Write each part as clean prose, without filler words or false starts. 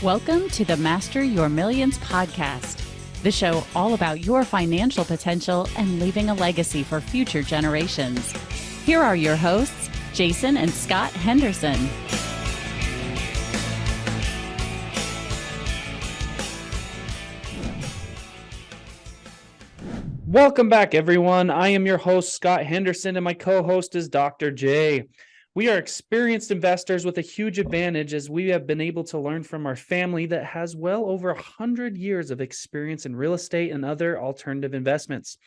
Welcome to the Master Your Millions podcast, the show all about your financial potential and leaving a legacy for future generations. Here are your hosts, Jason and Scott Henderson. Welcome back, everyone. I am your host, Scott Henderson, and my co-host is Dr. J. We are experienced investors with a huge advantage as we have been able to learn from our family that has well over 100 years of experience in real estate and other alternative investments.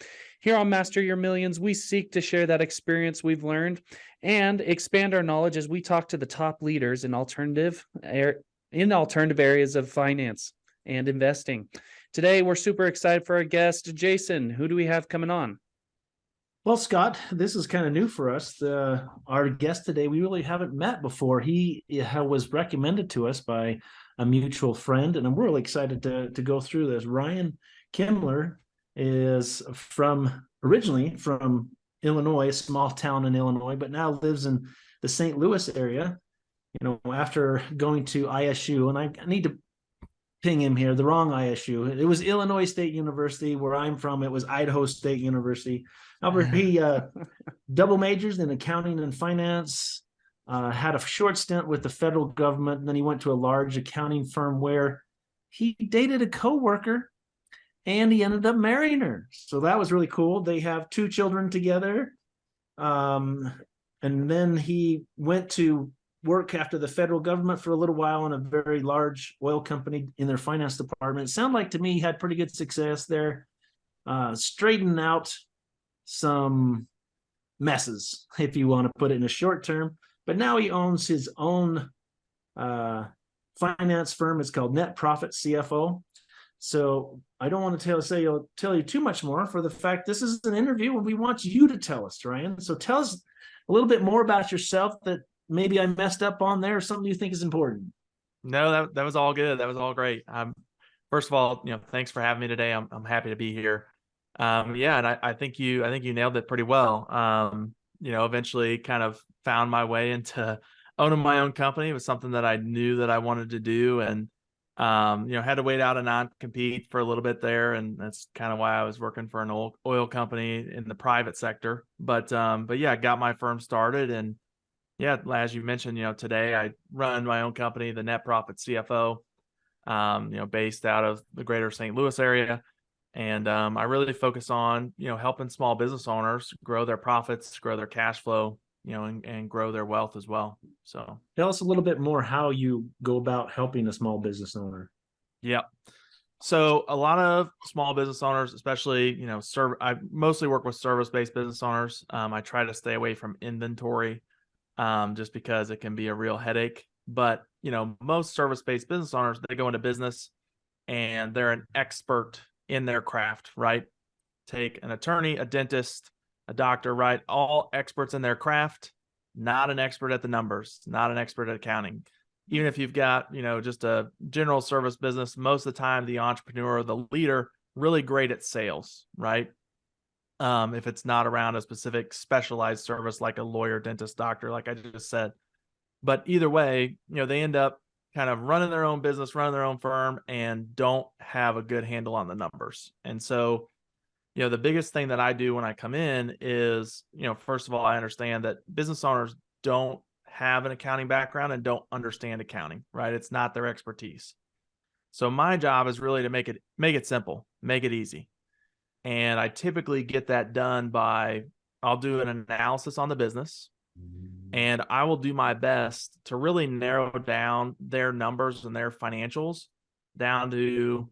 Here on Master Your Millions, we seek to share that experience we've learned and expand our knowledge as we talk to the top leaders in alternative areas of finance and investing. Today, we're super excited for our guest, Jason. Who do we have coming on? Well, Scott, this is kind of new for us. Our guest today, we really haven't met before. He was recommended to us by a mutual friend, and I'm really excited to go through this. Ryan Kimler is originally from Illinois, a small town in Illinois, but now lives in the St. Louis area. After going to ISU, and I need to ping him here, the wrong ISU. It was Illinois State University. Where I'm from, it was Idaho State University. However, he double majors in accounting and finance, had a short stint with the federal government, and then he went to a large accounting firm where he dated a coworker, and he ended up marrying her. So that was really cool. They have 2 children together. And then he went to work after the federal government for a little while in a very large oil company in their finance department. It sounded like to me he had pretty good success there, straightening out some messes, if you want to put it in a short term. But now he owns his own finance firm. It's called Net Profit CFO. So I don't want to tell you too much more for the fact this is an interview and we want you to tell us, Ryan. So tell us a little bit more about yourself that maybe I messed up on there, or something you think is important. No, that was all good. That was all great. First of all, thanks for having me today. I'm happy to be here. And I think you nailed it pretty well. Eventually kind of found my way into owning my own company. It was something that I knew that I wanted to do, and had to wait out a non-compete for a little bit there, and that's kind of why I was working for an oil company in the private sector. But yeah, I got my firm started, and yeah, as you mentioned, today I run my own company, the Net Profit CFO, based out of the greater St. Louis area. And I really focus on, helping small business owners grow their profits, grow their cash flow, and grow their wealth as well. So tell us a little bit more how you go about helping a small business owner. Yeah. So a lot of small business owners, especially, I mostly work with service-based business owners. I try to stay away from inventory, just because it can be a real headache. But, most service-based business owners, they go into business and they're an expert in their craft, right? Take an attorney, a dentist, a doctor, right? All experts in their craft, not an expert at the numbers, not an expert at accounting. Even if you've got, just a general service business, most of the time the entrepreneur, the leader, really great at sales, right? If it's not around a specific specialized service like a lawyer, dentist, doctor, like I just said. But either way, they end up kind of running their own business, running their own firm, and don't have a good handle on the numbers. And so, the biggest thing that I do when I come in is, first of all, I understand that business owners don't have an accounting background and don't understand accounting, right? It's not their expertise. So my job is really to make it simple, make it easy. And I typically get that done by, I'll do an analysis on the business, and I will do my best to really narrow down their numbers and their financials down to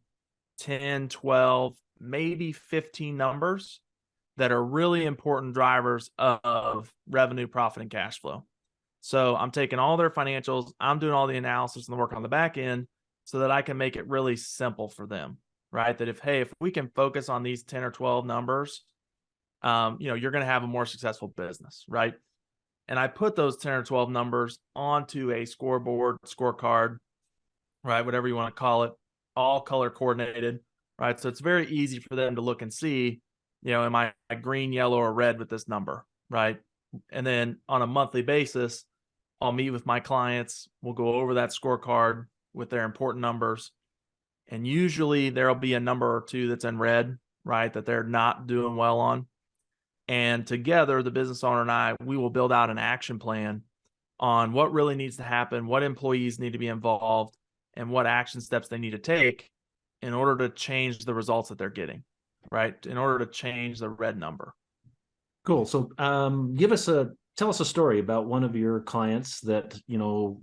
10, 12, maybe 15 numbers that are really important drivers of revenue, profit, and cash flow. So I'm taking all their financials, I'm doing all the analysis and the work on the back end so that I can make it really simple for them, right? That if we can focus on these 10 or 12 numbers, you're going to have a more successful business, right? And I put those 10 or 12 numbers onto a scorecard, right? Whatever you want to call it, all color coordinated, right? So it's very easy for them to look and see, am I green, yellow, or red with this number, right? And then on a monthly basis, I'll meet with my clients. We'll go over that scorecard. with their important numbers. And usually there'll be a number or two that's in red, right, that they're not doing well on. And together, the business owner and I, we will build out an action plan on what really needs to happen, what employees need to be involved, and what action steps they need to take in order to change the results that they're getting, right? In order to change the red number. Cool. So tell us a story about one of your clients that,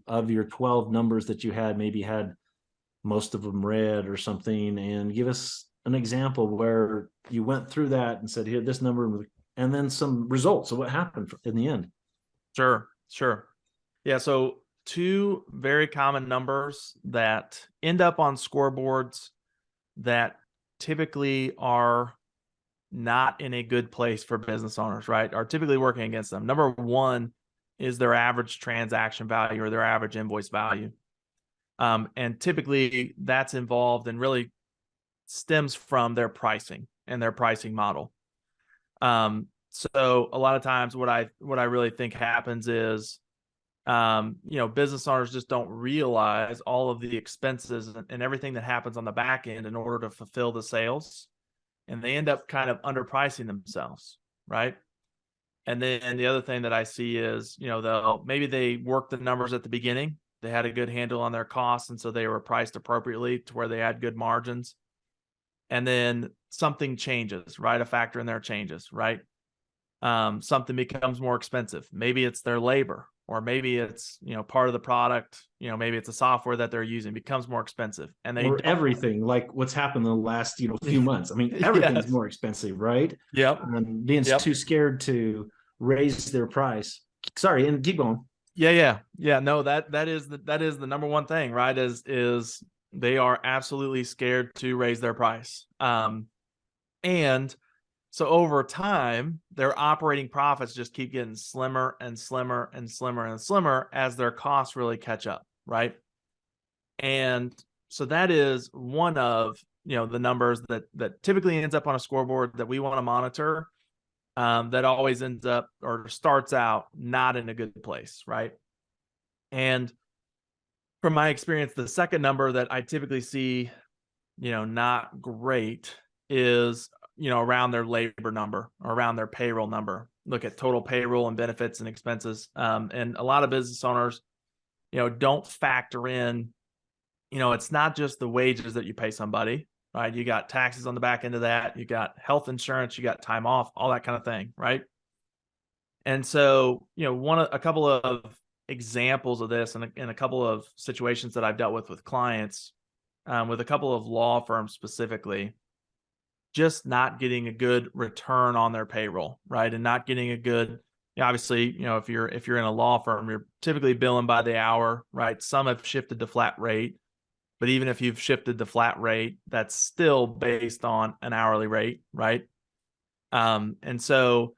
of your 12 numbers that you had, maybe had most of them red or something, and give us an example where you went through that and said, here, this number, and then some results of what happened in the end. Sure. Yeah. So 2 very common numbers that end up on scoreboards that typically are not in a good place for business owners, right? Are typically working against them. Number 1 is their average transaction value or their average invoice value. And typically that's involved and really stems from their pricing and their pricing model. So a lot of times what I really think happens is, business owners just don't realize all of the expenses and everything that happens on the back end in order to fulfill the sales. And they end up kind of underpricing themselves, right? And then the other thing that I see is, maybe they work the numbers at the beginning. They had a good handle on their costs, and so they were priced appropriately to where they had good margins. And then something changes, right? A factor in there changes, right? Something becomes more expensive. Maybe it's their labor, or maybe it's, part of the product, maybe it's a software that they're using becomes more expensive, and or everything, like what's happened in the last, few months. I mean, everything's Yes. more expensive, right? Yep. And being too scared to raise their price. Sorry, and keep going. Yeah. No, that is the number one thing, right? Is they are absolutely scared to raise their price. And so over time, their operating profits just keep getting slimmer and slimmer and slimmer and slimmer as their costs really catch up, right? And so that is one of, the numbers that typically ends up on a scoreboard that we want to monitor, that always ends up or starts out not in a good place, right? And from my experience, the second number that I typically see, not great is, around their labor number or around their payroll number. Look at total payroll and benefits and expenses. And a lot of business owners, don't factor in, it's not just the wages that you pay somebody, right? You got taxes on the back end of that. You got health insurance, you got time off, all that kind of thing, right? And so, a couple of examples of this and a couple of situations that I've dealt with clients, with a couple of law firms specifically, just not getting a good return on their payroll, right? And not getting a good, obviously, if you're in a law firm, you're typically billing by the hour, right? Some have shifted to flat rate, but even if you've shifted to flat rate, that's still based on an hourly rate, right? And so,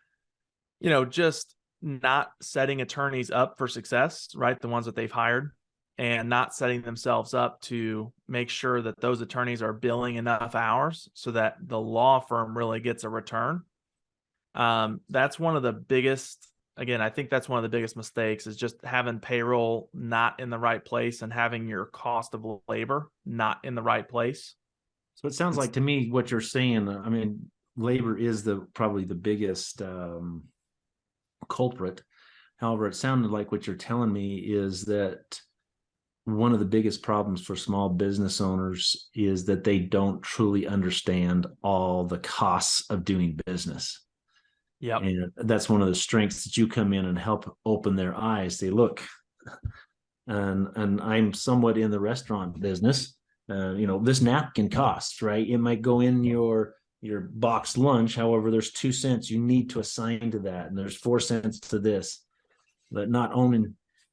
just not setting attorneys up for success, right? The ones that they've hired, and not setting themselves up to make sure that those attorneys are billing enough hours so that the law firm really gets a return. That's one of the biggest, again, I think that's one of the biggest mistakes, is just having payroll not in the right place and having your cost of labor not in the right place. So it sounds like to me what you're saying, I mean, labor is probably the biggest culprit. However, it sounded like what you're telling me is that one of the biggest problems for small business owners is that they don't truly understand all the costs of doing business. Yeah. And that's one of the strengths that you come in and help open their eyes. They look, and I'm somewhat in the restaurant business. This napkin costs, right? It might go in your boxed lunch. However, there's 2 cents you need to assign to that. And there's 4 cents to this. But not only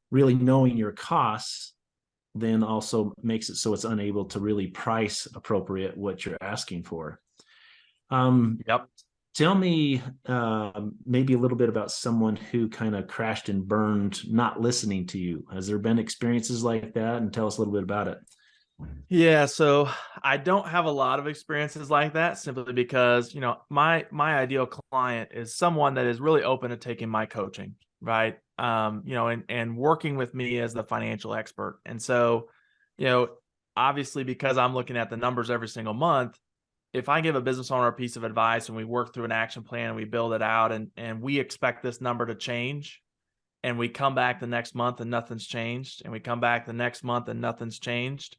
really knowing your costs then also makes it so it's unable to really price appropriate what you're asking for. Yep. Tell me maybe a little bit about someone who kind of crashed and burned, not listening to you. Has there been experiences like that? And tell us a little bit about it. Yeah, so I don't have a lot of experiences like that, simply because, my ideal client is someone that is really open to taking my coaching, right? And working with me as the financial expert. And so, Obviously because I'm looking at the numbers every single month, if I give a business owner a piece of advice and we work through an action plan and we build it out and we expect this number to change, and we come back the next month and nothing's changed, and we come back the next month and nothing's changed,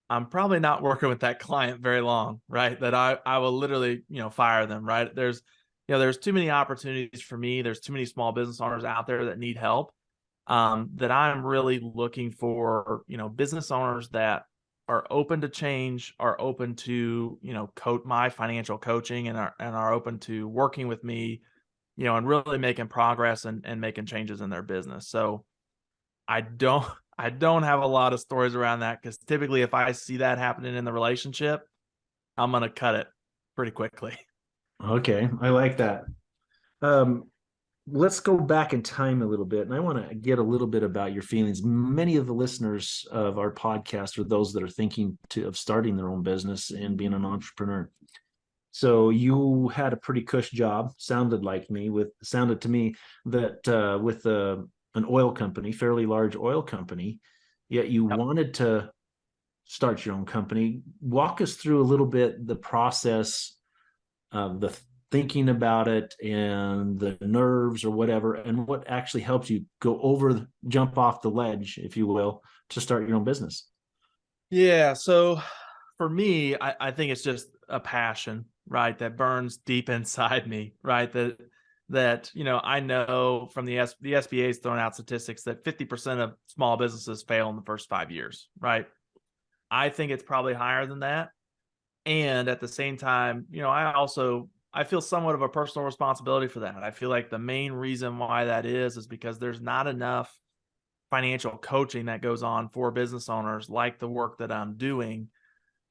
I'm probably not working with that client very long, right? That I will literally, fire them, right? There's too many opportunities for me. There's too many small business owners out there that need help. That I'm really looking for, business owners that are open to change, are open to, my financial coaching, and are open to working with me, and really making progress and making changes in their business. So I don't have a lot of stories around that, because typically if I see that happening in the relationship, I'm going to cut it pretty quickly. Okay, I like that. Let's go back in time a little bit, and I want to get a little bit about your feelings. Many of the listeners of our podcast are those that are thinking of starting their own business and being an entrepreneur. So you had a pretty cush job, sounded to me that with an oil company, fairly large oil company, yet you wanted to start your own company. Walk us through a little bit the process of the thinking about it and the nerves or whatever, and what actually helps you jump off the ledge, if you will, to start your own business. Yeah. So for me, I think it's just a passion, right, that burns deep inside me, right? That I know from the SBA's thrown out statistics that 50% of small businesses fail in the first 5 years, right? I think it's probably higher than that. And at the same time, I feel somewhat of a personal responsibility for that. I feel like the main reason why that is because there's not enough financial coaching that goes on for business owners like the work that I'm doing.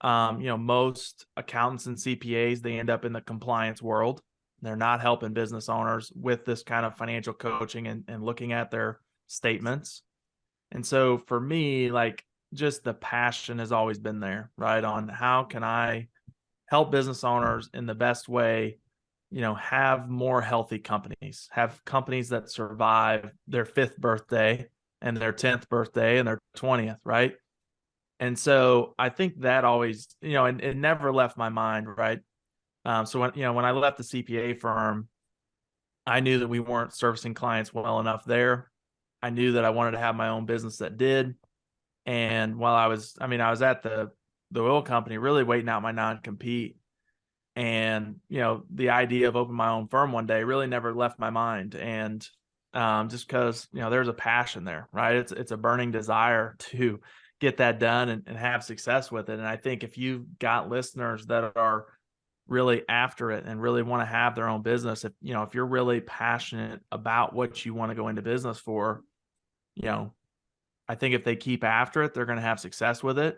Most accountants and CPAs, they end up in the compliance world. They're not helping business owners with this kind of financial coaching and looking at their statements. And so for me, like, just the passion has always been there, right? On how can I help business owners in the best way, have more healthy companies, have companies that survive their 5th birthday and their 10th birthday and their 20th, right? And so I think that always, and it never left my mind, right? So when I left the CPA firm, I knew that we weren't servicing clients well enough there. I knew that I wanted to have my own business that did. And while I was at the oil company really waiting out my non-compete. And, the idea of opening my own firm one day really never left my mind. And just because, there's a passion there, right? It's a burning desire to get that done and have success with it. And I think if you've got listeners that are really after it and really want to have their own business, if you're really passionate about what you want to go into business for, I think if they keep after it, they're going to have success with it.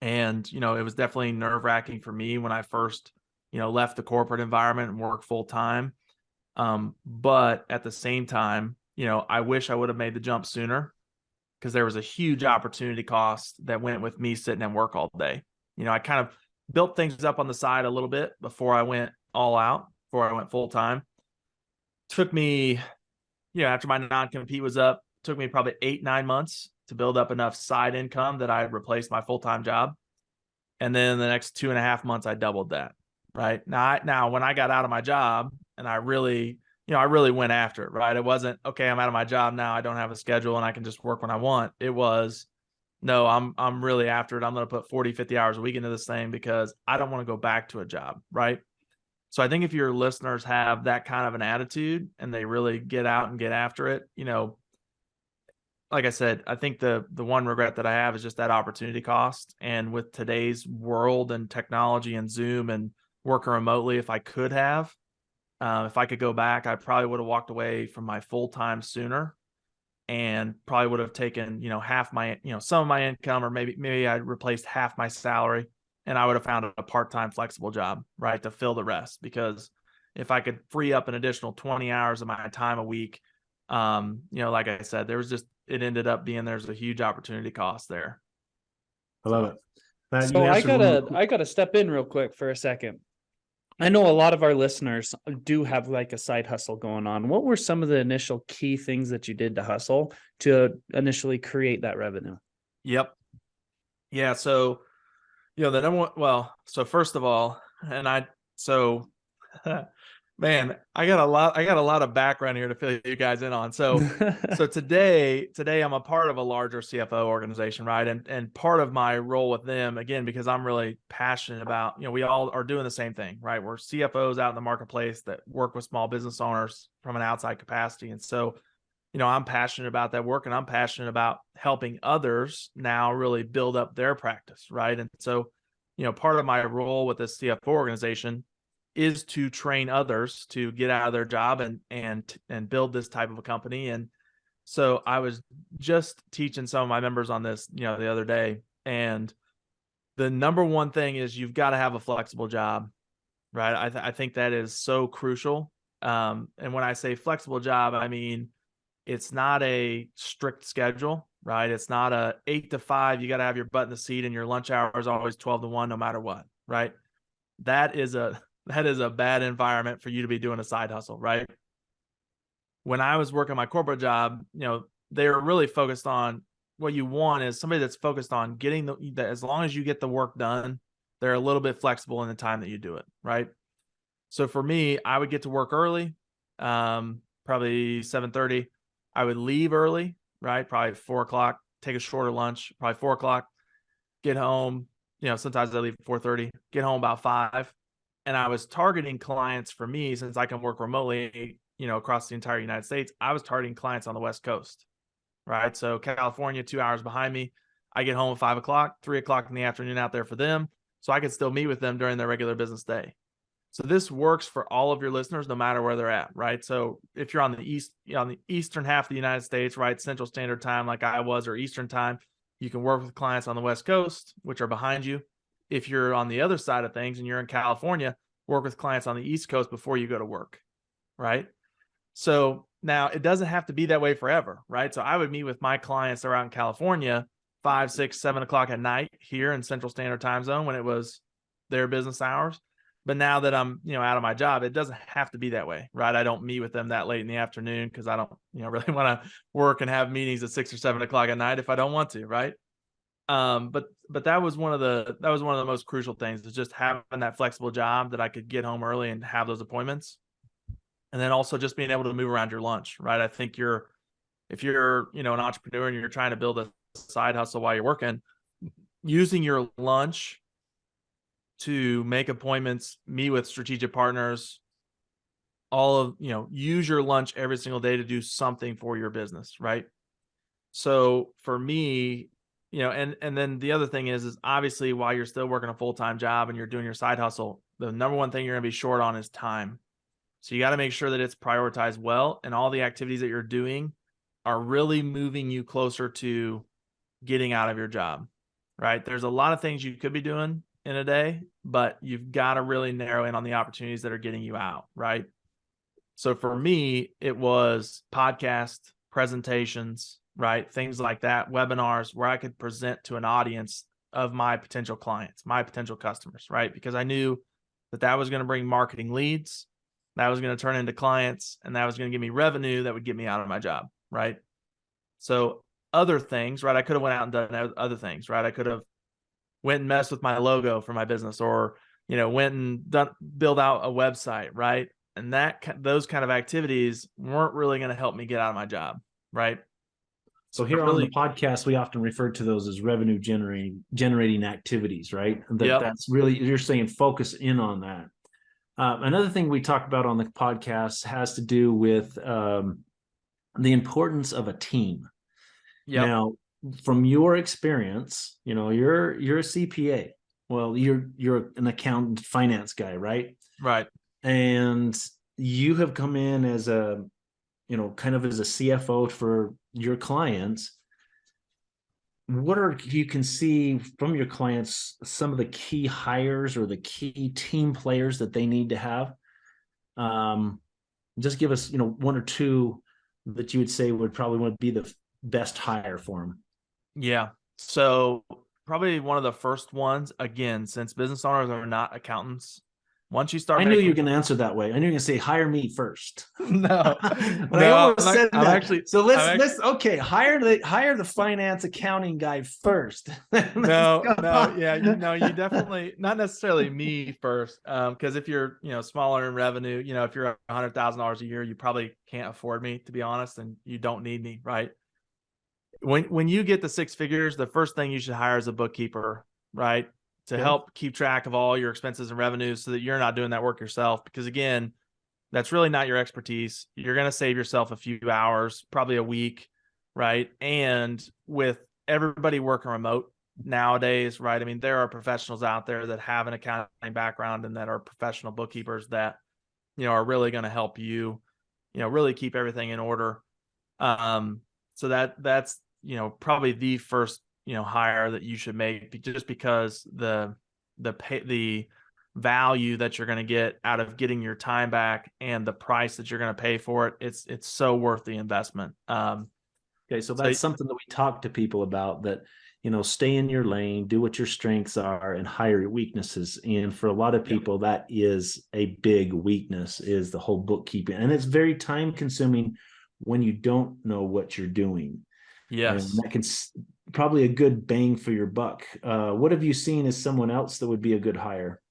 And, it was definitely nerve-wracking for me when I first, left the corporate environment and worked full time. But at the same time, I wish I would have made the jump sooner, because there was a huge opportunity cost that went with me sitting at work all day. I kind of built things up on the side a little bit before I went all out, before I went full time. Took me, after my non-compete was up, took me probably 8-9 months to build up enough side income that I replaced my full-time job. And then the next 2.5 months, I doubled that. Right now, when I got out of my job and I really went after it, right? It wasn't, okay, I'm out of my job now, I don't have a schedule and I can just work when I want. It was, no, I'm really after it. I'm going to put 40, 50 hours a week into this thing because I don't want to go back to a job. Right. So I think if your listeners have that kind of an attitude and they really get out and get after it, like I said, I think the one regret that I have is just that opportunity cost. And with today's world and technology and Zoom and working remotely, if I could go back, I probably would have walked away from my full-time sooner, and probably would have taken, half my, some of my income, or maybe I'd replaced half my salary, and I would have found a part-time flexible job, right, to fill the rest. Because if I could free up an additional 20 hours of my time a week, like I said, it ended up being, there's a huge opportunity cost there. I love it. So I gotta step in real quick for a second. I know a lot of our listeners do have like a side hustle going on. What were some of the initial key things that you did to hustle to initially create that revenue? Yep. Yeah. So, the number one, so first of all, man, I got a lot of background here to fill you guys in on. So today I'm a part of a larger CFO organization, right? And part of my role with them, again, because I'm really passionate about, we all are doing the same thing, right? We're CFOs out in the marketplace that work with small business owners from an outside capacity. And so, I'm passionate about that work, and I'm passionate about helping others now really build up their practice, right? And so, part of my role with this CFO organization is to train others to get out of their job and build this type of a company. And so I was just teaching some of my members on this, the other day, and the number one thing is you've got to have a flexible job, right? I think that is so crucial. And when I say flexible job, I mean, it's not a strict schedule, right? It's not a 8 to 5. You got to have your butt in the seat, and your lunch hour is always 12 to 1, no matter what, right? That is a bad environment for you to be doing a side hustle, right? When I was working my corporate job, they were really focused on, what you want is somebody that's focused on getting as long as you get the work done, they're a little bit flexible in the time that you do it, right? So for me, I would get to work early, probably 7:30. I would leave early, right? Probably 4:00, take a shorter lunch, probably 4:00, get home. Sometimes I leave at 4:30, get home about 5. And I was targeting clients for me, since I can work remotely, across the entire United States. I was targeting clients on the West Coast, right? So California, 2 hours behind me. I get home at 5:00, 3:00 in the afternoon out there for them. So I could still meet with them during their regular business day. So this works for all of your listeners, no matter where they're at, right? So if you're on the eastern half of the United States, right, Central Standard Time, like I was, or Eastern Time, you can work with clients on the West Coast, which are behind you. If you're on the other side of things and you're in California, work with clients on the East Coast before you go to work, right? So now it doesn't have to be that way forever, right? So I would meet with my clients that are out in California 5, 6, 7:00 at night here in Central Standard Time Zone when it was their business hours. But now that I'm, out of my job, it doesn't have to be that way, right? I don't meet with them that late in the afternoon because I don't, really want to work and have meetings at 6 or 7:00 at night if I don't want to, right? But that was one of the most crucial things, is just having that flexible job that I could get home early and have those appointments. And then also just being able to move around your lunch, right? I think if you're, an entrepreneur and you're trying to build a side hustle while you're working, using your lunch to make appointments, meet with strategic partners, use your lunch every single day to do something for your business, right? So for me, and then the other thing is obviously while you're still working a full-time job and you're doing your side hustle, the number one thing you're going to be short on is time. So you got to make sure that it's prioritized well, and all the activities that you're doing are really moving you closer to getting out of your job, right? There's a lot of things you could be doing in a day, but you've got to really narrow in on the opportunities that are getting you out, right? So for me, it was podcast presentations, right? Things like that, webinars where I could present to an audience of my potential clients, my potential customers, right? Because I knew that was going to bring marketing leads, that was going to turn into clients, and that was going to give me revenue that would get me out of my job, right? So other things, right? I could have went out and done other things, right? I could have went and messed with my logo for my business, or, went and build out a website, right? And those kind of activities weren't really going to help me get out of my job, right? So here on the podcast, we often refer to those as revenue generating activities, right? That's really, you're saying focus in on that. Another thing we talk about on the podcast has to do with the importance of a team. Yep. Now, from your experience, you're a CPA. Well, you're an accountant, finance guy, right? Right. And you have come in as a, kind of as a CFO for your clients. You can see from your clients some of the key hires or the key team players that they need to have? Just give us, one or two that you would say would probably be the best hire for them. Yeah. So probably one of the first ones, again, since business owners are not accountants, Once you start I knew making, you were going to answer that way. I knew you were going to say, hire me first. no, But no, I almost I'm said I'm that. actually, So I'm let's okay, hire the finance accounting guy first. no, no, yeah, you definitely not necessarily me first. Because if you're, smaller in revenue, if you're $100,000 a year, you probably can't afford me, to be honest, and you don't need me, right? When you get the six figures, the first thing you should hire is a bookkeeper, right? To Okay. help keep track of all your expenses and revenues so that you're not doing that work yourself. Because again, that's really not your expertise. You're going to save yourself a few hours, probably a week, right? And with everybody working remote nowadays, right? I mean, there are professionals out there that have an accounting background and that are professional bookkeepers that, are really going to help you, really keep everything in order. So that's, probably the first, hire that you should make, just because the value that you're going to get out of getting your time back and the price that you're going to pay for it, it's so worth the investment. Okay, so that's something that we talk to people about, that, stay in your lane, do what your strengths are, and hire your weaknesses. And for a lot of people, that is a big weakness, is the whole bookkeeping. And it's very time consuming when you don't know what you're doing. Yes. And that can probably a good bang for your buck. What have you seen as someone else that would be a good hire?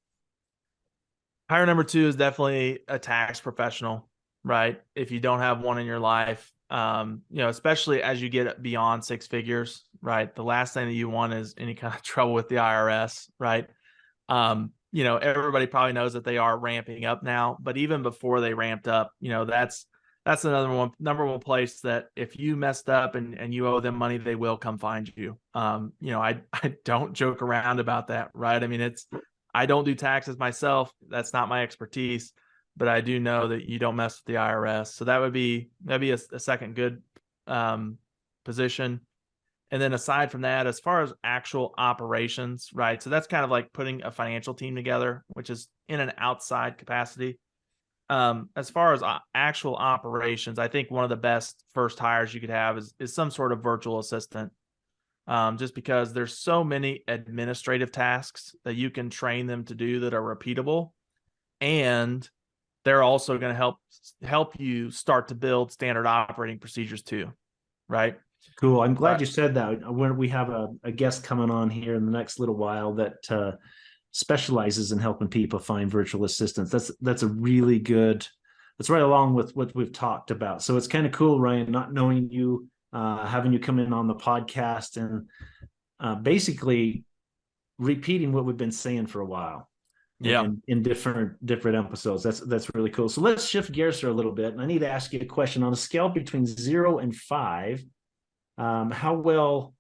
Hire number 2 is definitely a tax professional, right? If you don't have one in your life, especially as you get beyond six figures, right? The last thing that you want is any kind of trouble with the IRS, right? Everybody probably knows that they are ramping up now, but even before they ramped up, that's another number one place that if you messed up and you owe them money, they will come find you. I don't joke around about that, right? I mean, I don't do taxes myself. That's not my expertise, but I do know that you don't mess with the IRS. So that'd be a second good position. And then aside from that, as far as actual operations, right? So that's kind of like putting a financial team together, which is in an outside capacity. As far as actual operations, I think one of the best first hires you could have is some sort of virtual assistant. Just because there's so many administrative tasks that you can train them to do that are repeatable, and they're also going to help you start to build standard operating procedures too, right? Cool. I'm glad you said that. When we have a guest coming on here in the next little while that specializes in helping people find virtual assistants. That's a really good. That's right along with what we've talked about. So it's kind of cool, Ryan, not knowing you, having you come in on the podcast and basically repeating what we've been saying for a while. Yeah. In different episodes. That's really cool. So let's shift gears here a little bit. And I need to ask you a question. On a scale between 0 and 5, how well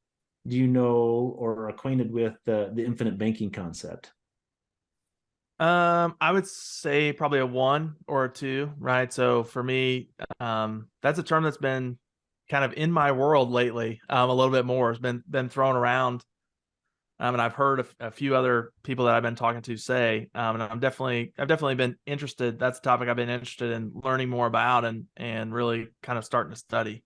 do you know or are acquainted with the infinite banking concept? I would say probably a 1 or a 2, right? So for me, that's a term that's been kind of in my world lately. A little bit more has been thrown around. And I've heard a few other people that I've been talking to say, and I've definitely been interested. That's a topic I've been interested in learning more about and really kind of starting to study.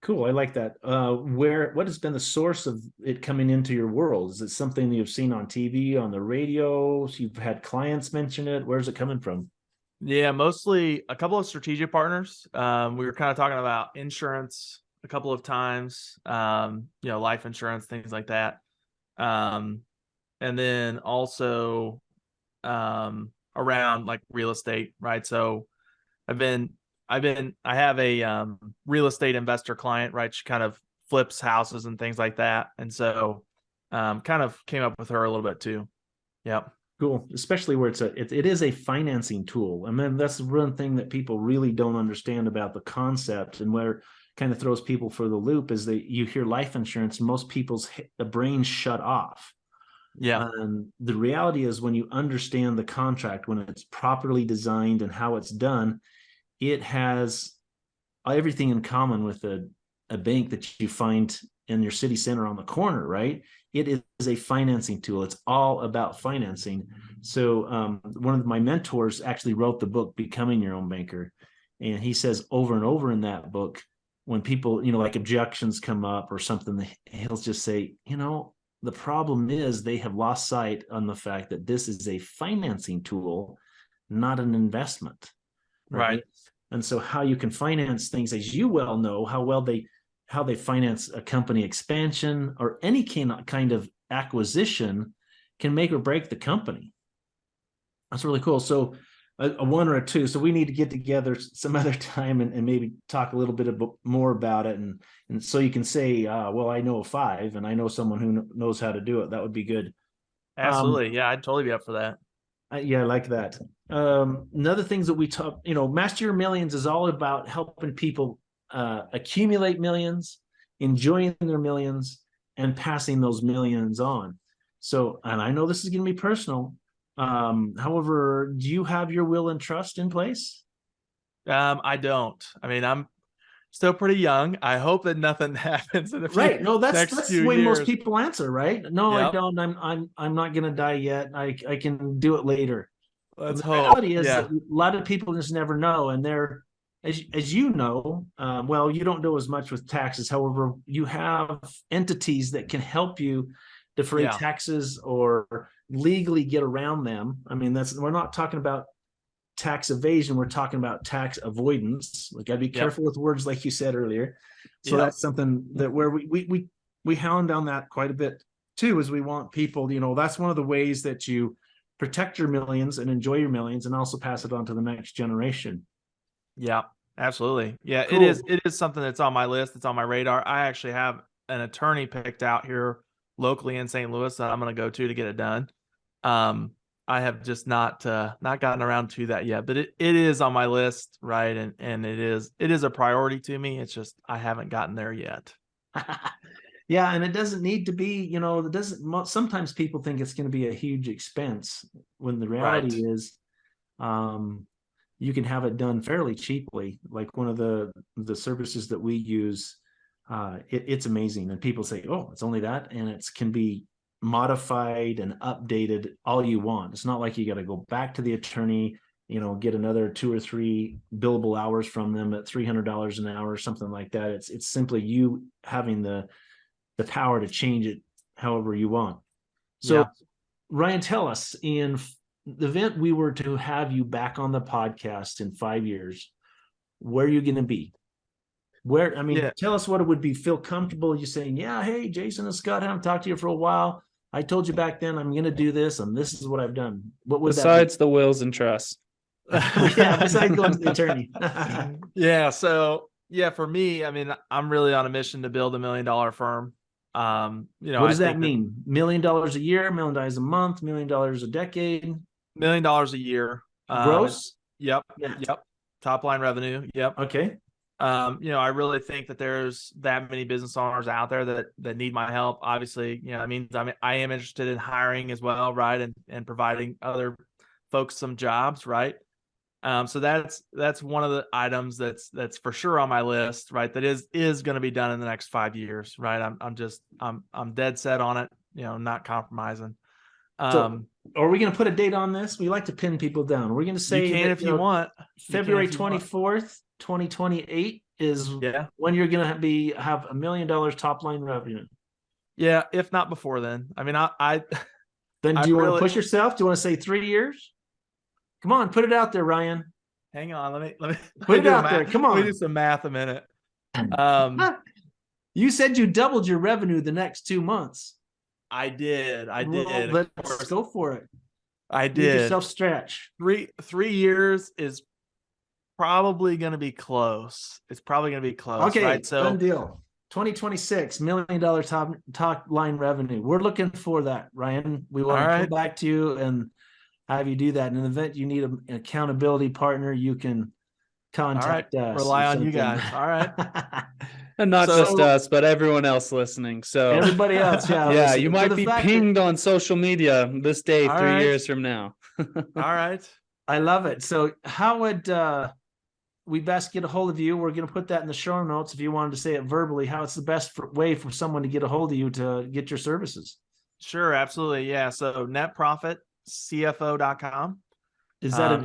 Cool. I like that. What has been the source of it coming into your world? Is it something you've seen on TV, on the radio? You've had clients mention it? Where's it coming from? Yeah, mostly a couple of strategic partners. We were kind of talking about insurance a couple of times, life insurance, things like that. And then also around like real estate, right? So I have a real estate investor client, right? She kind of flips houses and things like that. And so kind of came up with her a little bit too. Yep. Cool. Especially where it is a financing tool. And then that's the one thing that people really don't understand about the concept, and where kind of throws people for the loop is that you hear life insurance, most people's brains shut off. Yeah. And the reality is, when you understand the contract, when it's properly designed and how it's done, it has everything in common with a bank that you find in your city center on the corner, right? It is a financing tool. It's all about financing. So one of my mentors actually wrote the book, Becoming Your Own Banker. And he says over and over in that book, when people, like objections come up or something, he'll just say, The problem is they have lost sight on the fact that this is a financing tool, not an investment. Right. And so how you can finance things, as you well know, how they finance a company expansion or any kind of acquisition can make or break the company. That's really cool. So a one or a two. So we need to get together some other time and maybe talk a little bit more about it. And so you can say, well, I know a 5 and I know someone who knows how to do it. That would be good. Absolutely. Yeah, I'd totally be up for that. Yeah, I like that. Another things that we talk, Master Your Millions is all about helping people accumulate millions, enjoying their millions, and passing those millions on. So, and I know this is going to be personal. However, do you have your will and trust in place? I don't. I mean, I'm still pretty young. I hope that nothing happens in the Right. No, that's few the way years. most people answer, right? No, Yep. I don't. I'm not going to die yet. I can do it later. Let's the hope. reality is Yeah. that a lot of people just never know, and they're as you know, well, you don't know as much with taxes. However, you have entities that can help you defray Yeah. taxes or legally get around them. I mean, we're not talking about tax evasion. We're talking about tax avoidance. We got to be careful with words, like you said earlier. So that's something that where we hound on that quite a bit too, is we want people, that's one of the ways that you protect your millions and enjoy your millions and also pass it on to the next generation. Yeah, absolutely. Yeah, Cool. It is something that's on my list. It's on my radar. I actually have an attorney picked out here locally in St. Louis that I'm going to go to get it done. I have just not gotten around to that yet, but it is on my list, right? And it is a priority to me. It's just I haven't gotten there yet. Yeah, and it doesn't need to be, it doesn't. Sometimes people think it's going to be a huge expense when the reality is, you can have it done fairly cheaply. Like one of the services that we use, it's amazing, and people say, "Oh, it's only that," and it can be modified and updated all you want. It's not like you got to go back to the attorney, get another 2 or 3 billable hours from them at $300 an hour or something like that. It's simply you having the power to change it however you want. So, Ryan, tell us, in the event we were to have you back on the podcast in 5 years, where are you going to be? Tell us what it would be. Feel comfortable you saying, yeah, hey, Jason and Scott, I haven't talked to you for a while. I told you back then I'm going to do this, and this is what I've done. What would besides the wills and trusts? Besides going to the attorney. So for me, I mean, I'm really on a mission to build $1 million firm. What does that mean? $1 million a year, $1 million a month, $1 million a decade? $1 million a year. Gross? Yep. Top line revenue. Yep. Okay. I really think that there's that many business owners out there that need my help. Obviously, I am interested in hiring as well, right? And providing other folks some jobs, right? So that's one of the items that's for sure on my list, right? That is going to be done in the next 5 years, right? I'm dead set on it, not compromising. So are we going to put a date on this? We like to pin people down. We're going to say, you can if you want. February 24th, 2028 is when you're going to have $1 million top line revenue. Yeah, if not before then. I mean, then do you want to push yourself? Do you want to say 3 years? Come on, put it out there, Ryan. Hang on, let me put it out there. Come on, let me do some math a minute. You said you doubled your revenue the next 2 months. I did. Well, let's go for it. I did. Give yourself stretch. 3 years is probably going to be close. It's probably going to be close. Okay, right? So done deal. 2026 $1 million top line revenue. We're looking for that, Ryan. We want to come back to you and have you do that. In an event you need an accountability partner, you can contact us. Rely on you guys. All right. And not just us, but everyone else listening. So everybody else, yeah, you might be pinged on social media this day, 3 years from now. All right. I love it. So how would we best get a hold of you? We're going to put that in the show notes if you wanted to say it verbally, how it's the best way for someone to get a hold of you to get your services. Sure, absolutely. Yeah. So netprofitcfo.com. Is that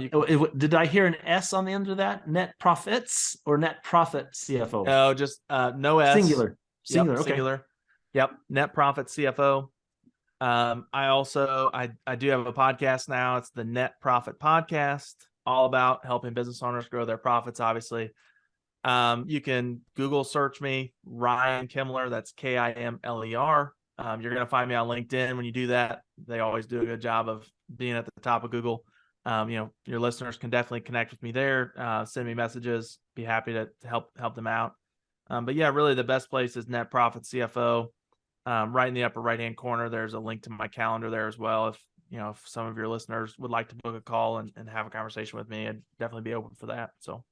did I hear an S on the end of that? Net profits or net profit CFO? No, just no S. Singular. Yep, Okay. Singular. Yep. Net profit CFO. I do have a podcast now. It's the Net Profit Podcast, all about helping business owners grow their profits, obviously. You can Google search me, Ryan Kimler. That's Kimler. You're going to find me on LinkedIn. When you do that, they always do a good job of being at the top of Google. Your listeners can definitely connect with me there. Send me messages. Be happy to help them out. But yeah, really the best place is Net Profit CFO. Right in the upper right-hand corner, there's a link to my calendar there as well. If some of your listeners would like to book a call and have a conversation with me, I'd definitely be open for that. So.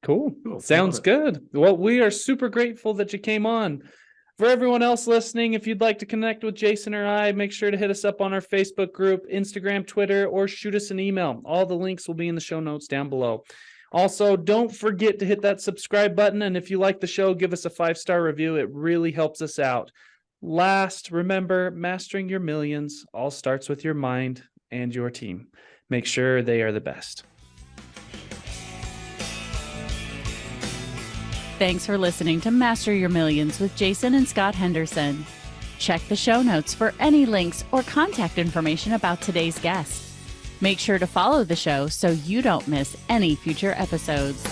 Cool. Sounds good. Well, we are super grateful that you came on. For everyone else listening, if you'd like to connect with Jason or I, make sure to hit us up on our Facebook group, Instagram, Twitter, or shoot us an email. All the links will be in the show notes down below. Also, don't forget to hit that subscribe button. And if you like the show, give us a 5-star review. It really helps us out. Last, remember, mastering your millions all starts with your mind and your team. Make sure they are the best. Thanks for listening to Master Your Millions with Jason and Scott Henderson. Check the show notes for any links or contact information about today's guest. Make sure to follow the show so you don't miss any future episodes.